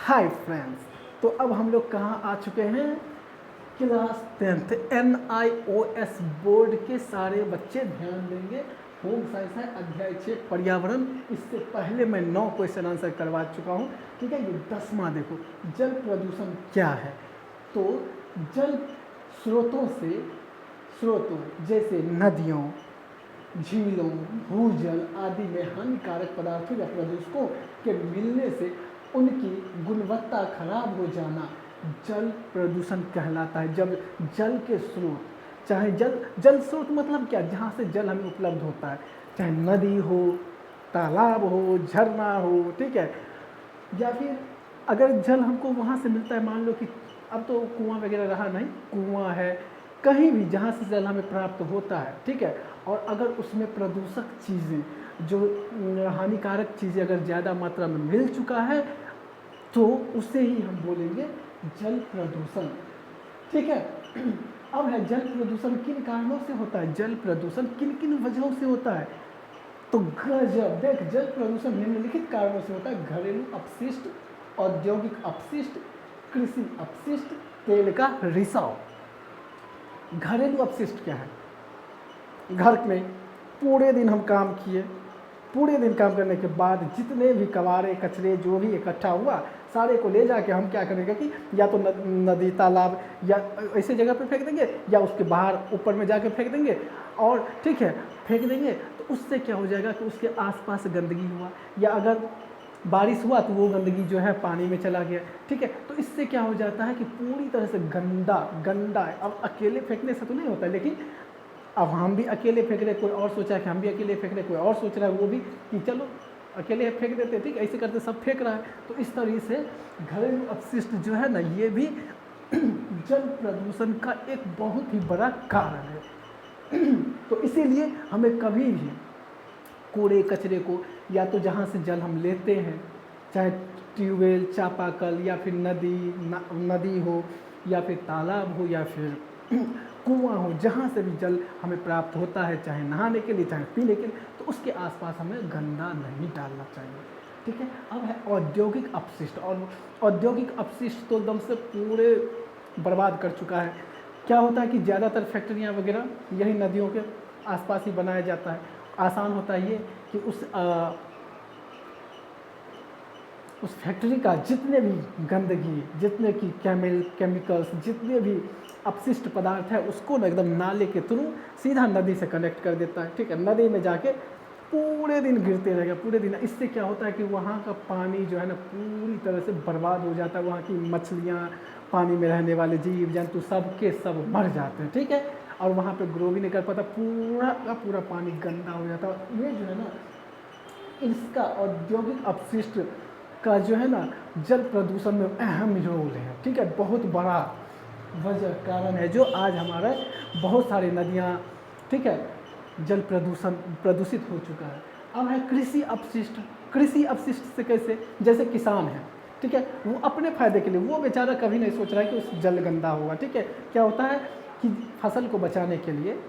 Hi friends, तो अब हम लोग कहाँ आ चुके हैं? क्लास 10th NIOS बोर्ड के सारे बच्चे ध्यान देंगे। होम साइंस है, अध्याय 6 पर्यावरण। इससे पहले मैं 9 क्वेश्चन आंसर करवा चुका हूँ। ठीक है, ये 10वां देखो, जल प्रदूषण क्या है। तो जल स्रोतों जैसे नदियों, झीलों, भूजल आदि में हानिकारक पदार्थों या प्रदूषकों के मिलने से उनकी गुणवत्ता खराब हो जाना जल प्रदूषण कहलाता है। जब जल के स्रोत, चाहे जल स्रोत मतलब क्या, जहाँ से जल हमें उपलब्ध होता है, चाहे नदी हो, तालाब हो, झरना हो, ठीक है, या फिर अगर जल हमको वहाँ से मिलता है, मान लो कि अब तो कुआं वगैरह रहा नहीं, कुआं है, कहीं भी जहाँ से जल हमें प्राप्त होता है, ठीक है, और अगर उसमें प्रदूषक चीज़ें, जो हानिकारक चीज़ें अगर ज़्यादा मात्रा में मिल चुका है, तो उसे ही हम बोलेंगे जल प्रदूषण। ठीक है, अब है जल प्रदूषण किन कारणों से होता है, जल प्रदूषण किन किन वजहों से होता है। तो गजब देख, जल प्रदूषण निम्नलिखित कारणों से होता है: घरेलू अपशिष्ट, औद्योगिक अपशिष्ट, कृषि अपशिष्ट, तेल का रिसाव। घरेलू अपशिष्ट क्या है? घर में पूरे दिन हम काम किए, पूरे दिन काम करने के बाद जितने भी कबाड़े कचरे जो भी इकट्ठा हुआ, सारे को ले जाके हम क्या करेंगे कि या तो नदी, तालाब या ऐसे जगह पे फेंक देंगे, या उसके बाहर ऊपर में जाके फेंक देंगे। और ठीक है, फेंक देंगे तो उससे क्या हो जाएगा कि उसके आसपास गंदगी हुआ, या अगर बारिश हुआ तो वो गंदगी जो है पानी में चला गया। ठीक है, तो इससे क्या हो जाता है कि पूरी तरह से गंदा। अब अकेले फेंकने से तो नहीं होता, लेकिन अब हम भी अकेले फेंक रहे, कोई और सोचा है कि हम भी अकेले फेंक रहे, कोई और सोच रहा है वो भी कि चलो अकेले फेंक देते, ठीक, ऐसे करते सब फेंक रहा है। तो इस तरह से घरेलू अपशिष्ट जो है ना, ये भी जल प्रदूषण का एक बहुत ही बड़ा कारण है। तो इसीलिए हमें कभी भी कूड़े कचरे को, या तो जहाँ से जल हम लेते हैं, चाहे ट्यूबवेल, चापाकल, या फिर नदी हो, या फिर तालाब हो, या फिर कुआं हो, जहाँ से भी जल हमें प्राप्त होता है, चाहे नहाने के लिए, चाहे पीने के लिए, तो उसके आसपास हमें गंदा नहीं डालना चाहिए। ठीक है, अब है औद्योगिक अपशिष्ट। और औद्योगिक अपशिष्ट तो एकदम से पूरे बर्बाद कर चुका है। क्या होता है कि ज़्यादातर फैक्ट्रियाँ वगैरह यही नदियों के आसपास ही बनाया जाता है। आसान होता है ये कि उस फैक्ट्री का जितने भी गंदगी, जितने की केमिकल्स, जितने भी अपशिष्ट पदार्थ है, उसको ना एकदम नाले के थ्रू सीधा नदी से कनेक्ट कर देता है। ठीक है, नदी में जाके पूरे दिन गिरते रहेगा, पूरे दिन। इससे क्या होता है कि वहाँ का पानी जो है ना पूरी तरह से बर्बाद हो जाता है। वहाँ की मछलियाँ, पानी में रहने वाले जीव जंतु सब के सब मर जाते हैं। ठीक है, और वहाँ पे ग्रो भी नहीं कर पाता, पूरा का पूरा पानी गंदा हो जाता है। ये जो है ना, इसका औद्योगिक अपशिष्ट का जो है ना जल प्रदूषण में अहम रोल है। ठीक है, बहुत बड़ा वजह कारण है जो आज हमारे बहुत सारी नदियाँ, ठीक है, जल प्रदूषित हो चुका है। अब है कृषि अपशिष्ट। कृषि अपशिष्ट से कैसे, जैसे किसान है, ठीक है, वो अपने फायदे के लिए, वो बेचारा कभी नहीं सोच रहा है कि उस जल गंदा होगा। ठीक है, क्या होता है कि फसल को बचाने के लिए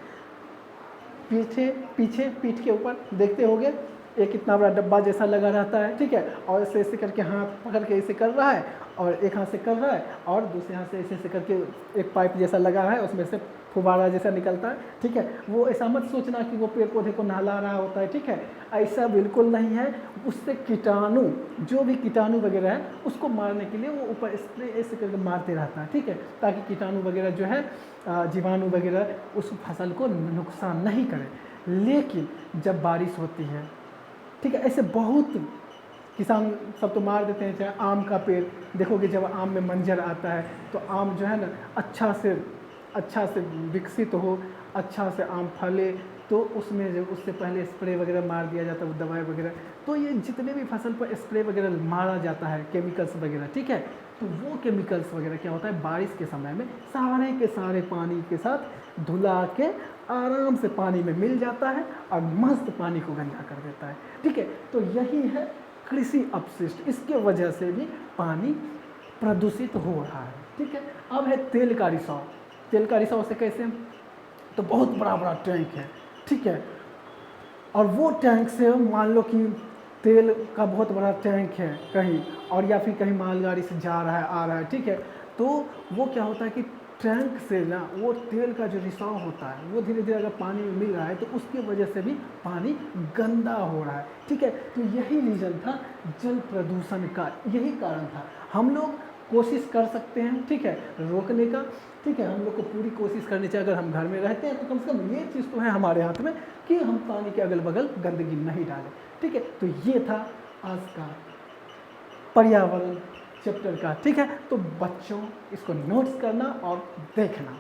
पीछे पीठ के ऊपर देखते होंगे एक इतना बड़ा डब्बा जैसा लगा रहता है। ठीक है, और ऐसे ऐसे करके हाथ पकड़ के ऐसे कर रहा है, और एक हाथ से कर रहा है, और दूसरे हाथ से ऐसे ऐसे करके एक पाइप जैसा लगा है, उसमें से फुवारा जैसा निकलता है। ठीक है, वो ऐसा मत सोचना कि वो पेड़ पौधे को नहला रहा होता है। ठीक है, ऐसा बिल्कुल नहीं है। उससे कीटाणु, जो भी कीटाणु वगैरह है, उसको मारने के लिए वो ऊपर स्प्रे ऐसे करके मारते रहता है। ठीक है, ताकि कीटाणु वगैरह जो है, जीवाणु वगैरह उस फसल को नुकसान नहीं करे। लेकिन जब बारिश होती है, ठीक है, ऐसे बहुत किसान सब तो मार देते हैं। चाहे आम का पेड़ देखोगे, जब आम में मंजर आता है तो आम जो है ना अच्छा से विकसित हो, अच्छा से आम फले, तो उसमें जो उससे पहले स्प्रे वगैरह मार दिया जाता है, वो दवाई वगैरह। तो ये जितने भी फसल पर स्प्रे वगैरह मारा जाता है, केमिकल्स वगैरह, ठीक है, तो वो केमिकल्स वगैरह क्या होता है, बारिश के समय में सारे के सारे पानी के साथ धुला के आराम से पानी में मिल जाता है, और मस्त पानी को गंदा कर देता है। ठीक है, तो यही है कृषि अपशिष्ट। इसके वजह से भी पानी प्रदूषित हो रहा है। ठीक है, अब है तेल का रिसाव। तेल का रिसाव से कैसे, तो बहुत बड़ा बड़ा टैंक है, ठीक है, और वो टैंक से मान लो कि तेल का बहुत बड़ा टैंक है कहीं, और या फिर कहीं मालगाड़ी से जा रहा है आ रहा है, ठीक है, तो वो क्या होता है कि टैंक से ना वो तेल का जो रिसाव होता है वो धीरे धीरे अगर पानी में मिल रहा है तो उसकी वजह से भी पानी गंदा हो रहा है, ठीक है। तो यही रीज़न था जल प्रदूषण का, यही कारण था। हम लोग कोशिश कर सकते हैं, ठीक है, रोकने का, ठीक है, हम लोग को पूरी कोशिश करनी चाहिए। अगर हम घर में रहते हैं तो कम से कम ये चीज़ तो है हमारे हाथ में कि हम पानी के अगल बगल गंदगी नहीं डालें, ठीक है। तो ये था आज का पर्यावरण चैप्टर का, ठीक है। तो बच्चों इसको नोट्स करना और देखना।